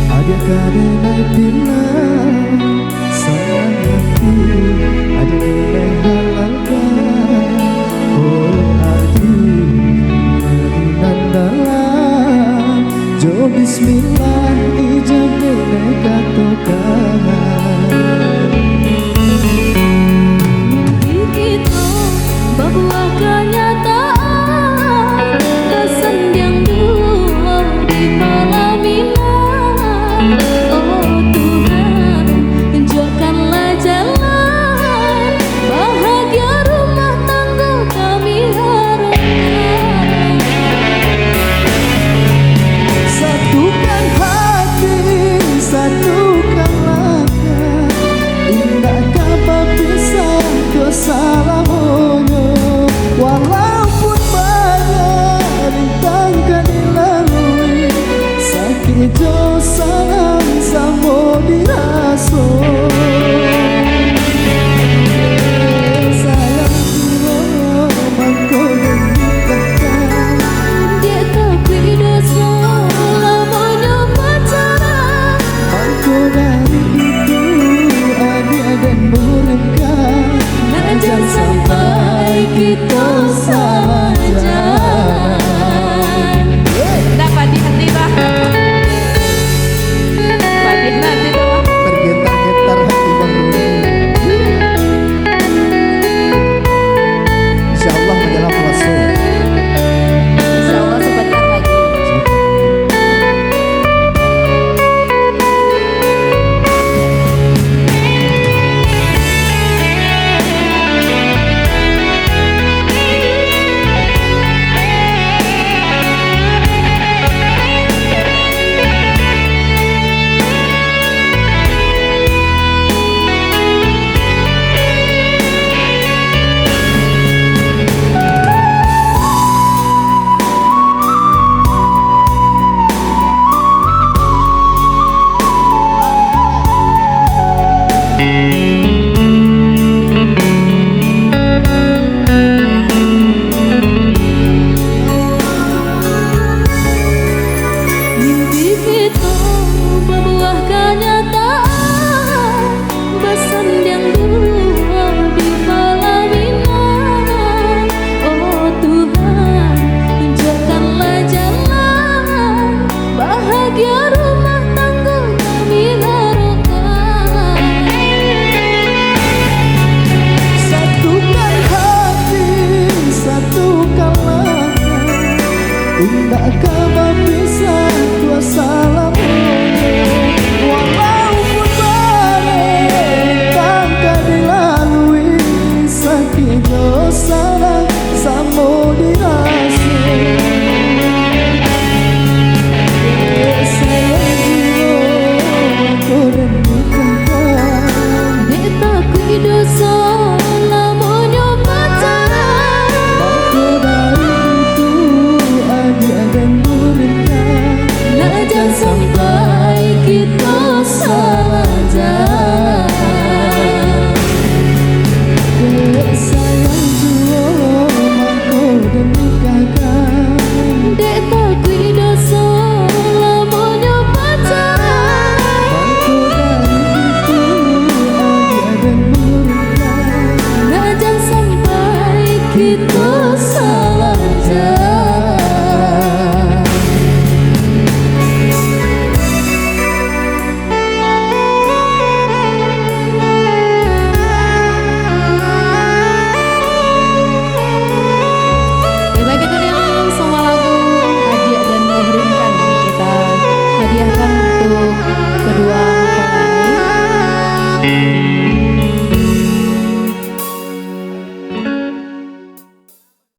ada kadang bilang sayang hati, ada nilai halalkan oh hati dari nandalan jo bismillah ijab nilai katokan itu bahwa kenyataan kesendiang dua di malam Minang. Oh Tuhan, tunjukkanlah jalan bahagia rumah tangga kami harapkan. Satukan hati, satukan langkah, indah kabar pisah kesalahannya. Walaupun banyak rintangan dilalui, sakit jauh sayang sama dirasa. Sayang dulu mangkau menikahkan, Dia tapi dosa lamanya pacaran. mangkau dari itu ada dan mereka. Nah, jangan sampai kita salah jalan. Nah, Padi hati bah. Padi hati bah. Bergetar-getar hati Bang Rudi. Insyaallah menjelang puasa. Insyaallah sebentar lagi. Mimpi kita berbuah kenyataan, bersanding dua di malam Minang. Oh Tuhan, tunjukkanlah jalan bahagia rumah tangga kami harapkan. Satukan hati, satukan langkah, indahkan